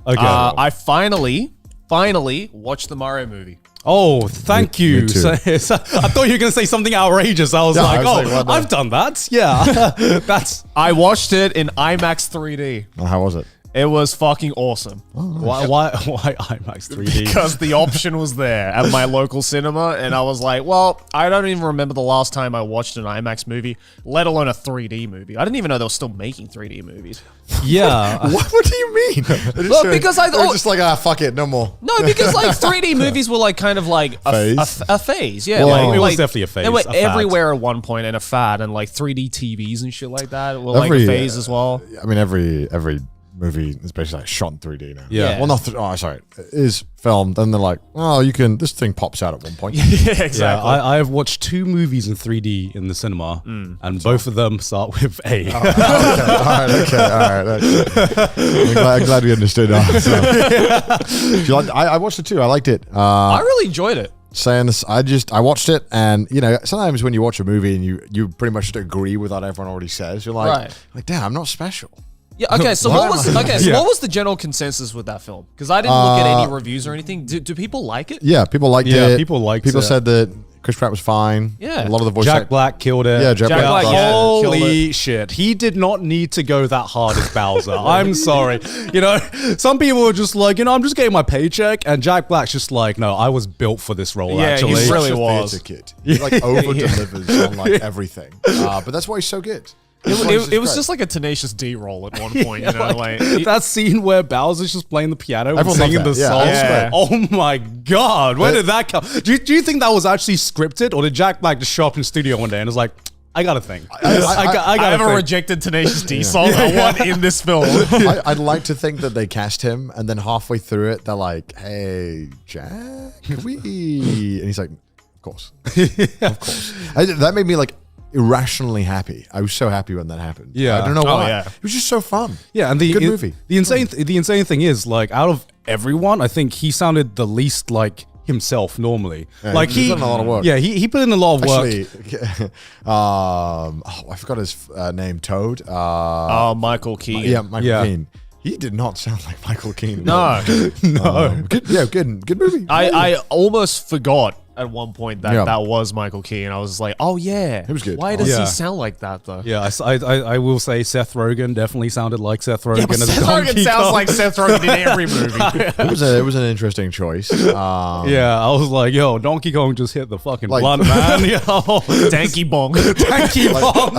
man. Okay. I finally watched the Mario movie. Oh, thank you. me too. So, I thought you were going to say something outrageous. I was like, I've done that. Yeah. I watched it in IMAX 3D. How was it? It was fucking awesome. Why IMAX 3D? Because the option was there at my local cinema, and I was like, well, I don't even remember the last time I watched an IMAX movie, let alone a 3D movie. I didn't even know they were still making 3D movies. Yeah. What do you mean? Well, because I they're just like, fuck it, no more. No, because like 3D movies were like kind of like a phase. Yeah, well, it was like, definitely a phase. They were a everywhere at one point and a fad, and like 3D TVs and shit like that were like a phase as well. I mean, every movie is basically like shot in 3D now. Yeah. Well, not. Sorry. It is filmed, and they're like, oh, you can. This thing pops out at one point. Yeah, exactly. Yeah, I have watched 2 movies in 3D in the cinema, and both of them start with A. All right. I'm glad we understood that. So. I watched it too. I liked it. I really enjoyed it. Saying this, I watched it, and you know, sometimes when you watch a movie and you pretty much just agree with what everyone already says, you're like, damn, I'm not special. Yeah. Okay. So what was the general consensus with that film? Because I didn't look at any reviews or anything. Do people like it? Yeah, people liked it. People liked People it. said that Chris Pratt was fine. Yeah. A lot of the voice Jack Black killed it. Yeah, Jack Black. Holy shit. He did not need to go that hard as Bowser. I'm sorry. You know, some people were just like, I'm just getting my paycheck. And Jack Black's just like, no, I was built for this role, actually. He really Such a was. theater kid. He like over delivers on like everything. But that's why he's so good. It was just like a Tenacious D role at one point, you know, like that scene where Bowser's just playing the piano and Everyone singing the loves that. song. Yeah. Oh my god, where did that come? Do you think that was actually scripted, or did Jack Black just show up in the studio one day and was like, I got a thing. I have a rejected Tenacious D song. I want in this film. I'd like to think that they cast him, and then halfway through it, they're like, "Hey, Jack, and he's like, "Of course, of course." That made me like irrationally happy. I was so happy when that happened. Yeah. I don't know why. yeah. It was just so fun. Yeah, and good movie. The insane thing is, like, out of everyone, I think he sounded the least like himself normally. Yeah, like he put in a lot of work. Yeah, he put in a lot of work. Actually, I forgot his name. Toad. Michael Keaton. Yeah, Michael Keaton. He did not sound like Michael Keaton. No. Good movie. I almost forgot at one point that Yeah. that was Michael Keaton. I was like, oh yeah, It was good. Why does Yeah. he sound like that though? Yeah, I will say Seth Rogen definitely sounded like Seth Rogen. Yeah, but as Seth Donkey Rogen sounds Kong. like Seth Rogen in every movie. It was an interesting choice. Yeah, I was like, yo, Donkey Kong just hit the fucking Like- Oh, blunt, man. Yo, Danky Bong. Donkey Kong.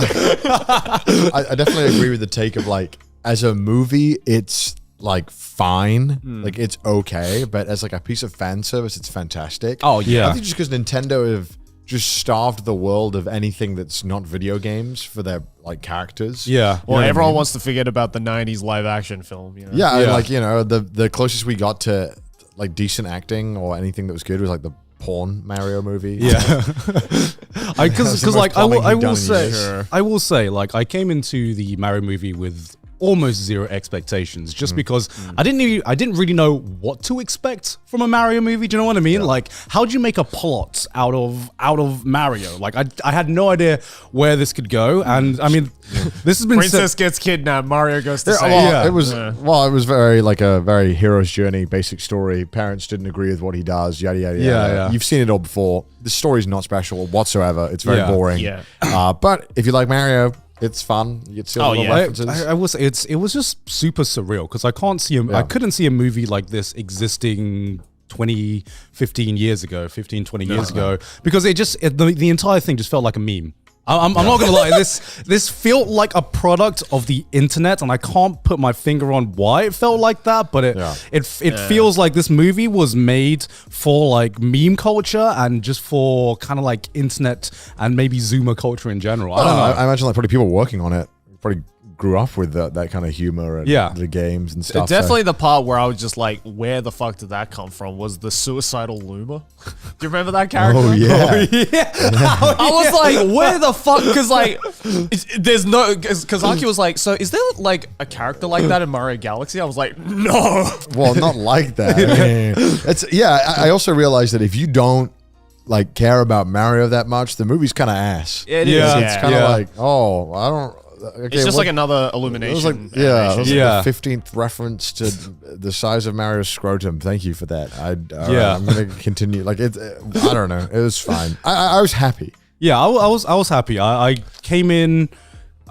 I definitely agree with the take of like, as a movie, it's like fine, like it's okay, but as like a piece of fan service, it's fantastic. Oh, yeah. I think just because Nintendo have just starved the world of anything that's not video games for their like characters. Yeah. Well, everyone wants to forget about the 90s live action film. You know? Yeah, Yeah. like, you know, the closest we got to like decent acting or anything that was good was like the porn Mario movie. Yeah, because like I plumbing he'd done will say like I came into the Mario movie with almost zero expectations, just because I didn't really know what to expect from a Mario movie. Do you know what I mean? Like, how do you make a plot out of Mario? Like, I had no idea where this could go, and I mean, this has been Princess gets kidnapped. Mario goes to save. Well, it was very like a very hero's journey, basic story. Parents didn't agree with what he does, yada yada yada. Yeah. You've seen it all before. The story's not special whatsoever. It's very boring. Yeah. But if you like Mario, it's fun. You get to see all the references. I will say it was just super surreal because I couldn't see a movie like this existing 15 years ago, because the entire thing just felt like a meme. I'm not gonna lie, this felt like a product of the internet, and I can't put my finger on why it felt like that, but it feels like this movie was made for like meme culture and just for kind of like internet and maybe Zoomer culture in general. I don't know. I imagine like probably people working on it probably grew up with that kind of humor and the games and stuff. Definitely the part where I was just like, where the fuck did that come from? Was the suicidal Luma? Do you remember that character? Oh yeah. I was like, where the fuck? Because like, there's no. Because Aki was like, so is there like a character like that in Mario Galaxy? I was like, no. Well, not like that. I mean, I also realized that if you don't like care about Mario that much, the movie's kind of ass. It is. Yeah. It's kind of like, oh, I don't. okay, It's just like another illumination. It was like, animation. it was Yeah. like the 15th reference to the size of Mario's scrotum. Thank you for that. Yeah. I'm gonna continue. Like I don't know. It was fine. I was happy. Yeah, I was happy. I came in.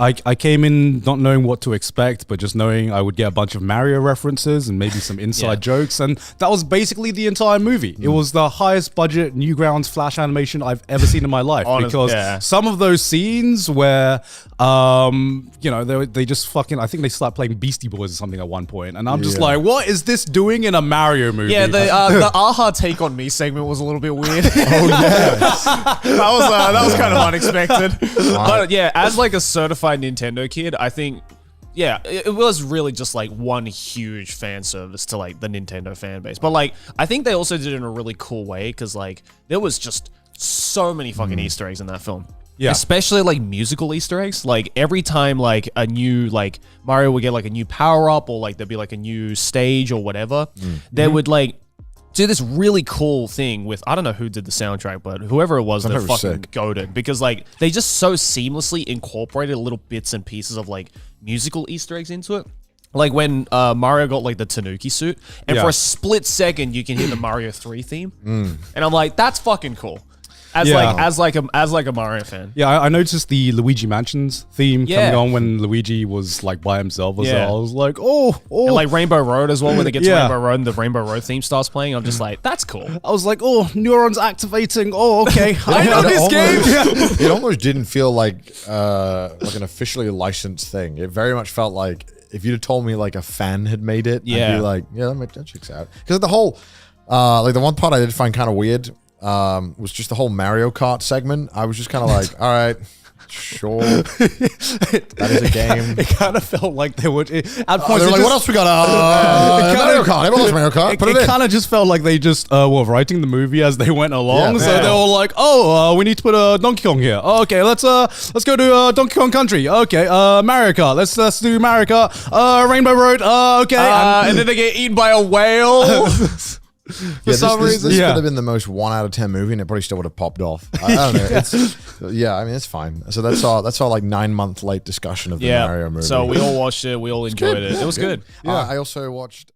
I came in not knowing what to expect, but just knowing I would get a bunch of Mario references and maybe some inside jokes, and that was basically the entire movie. It was the highest budget Newgrounds Flash animation I've ever seen in my life. Because some of those scenes where, they just fucking, I think they start playing Beastie Boys or something at one point, and I'm just like, what is this doing in a Mario movie? Yeah, the Aha Take on Me segment was a little bit weird. Oh yeah. that was kind of unexpected. But yeah, as like a certified Nintendo kid, I think, it was really just like one huge fan service to like the Nintendo fan base. But like, I think they also did it in a really cool way because like there was just so many fucking Easter eggs in that film. Yeah. Especially like musical Easter eggs. Like every time like a new like Mario would get like a new power up or like there'd be like a new stage or whatever, they would like do this really cool thing with, I don't know who did the soundtrack, but whoever it was, they're fucking goated because like they just so seamlessly incorporated little bits and pieces of like musical Easter eggs into it. Like when Mario got like the Tanuki suit, and for a split second you can hear the Mario 3 theme, and I'm like, that's fucking cool. As like a Mario fan. Yeah, I noticed the Luigi Mansions theme coming on when Luigi was like by himself. I was like, oh. And like Rainbow Road as well, when they get to Rainbow Road and the Rainbow Road theme starts playing. I'm just like, that's cool. I was like, oh, neurons activating. Oh, okay. I know this game. It almost didn't feel like an officially licensed thing. It very much felt like if you'd have told me like a fan had made it, I'd be like, yeah, that checks out. Because the whole, like the one part I did find kind of weird was just the whole Mario Kart segment. I was just kind of like, all right, sure, that is a game. It kind of felt like they would. At points, they're like, what else we got? Mario Kart. Everyone loves Mario Kart. It kind of just felt like they just were writing the movie as they went along. So they were like, we need to put a Donkey Kong here. Okay, let's go to Donkey Kong Country. Okay, Mario Kart. Let's do Mario Kart. Rainbow Road. Okay, and then they get eaten by a whale. For some reason, this could have been the most 1 out of 10 movie, and it probably still would have popped off. I don't know. I mean, it's fine. So that's our like 9-month late discussion of the Mario movie. So we all watched it. We all enjoyed it. It was good. I also watched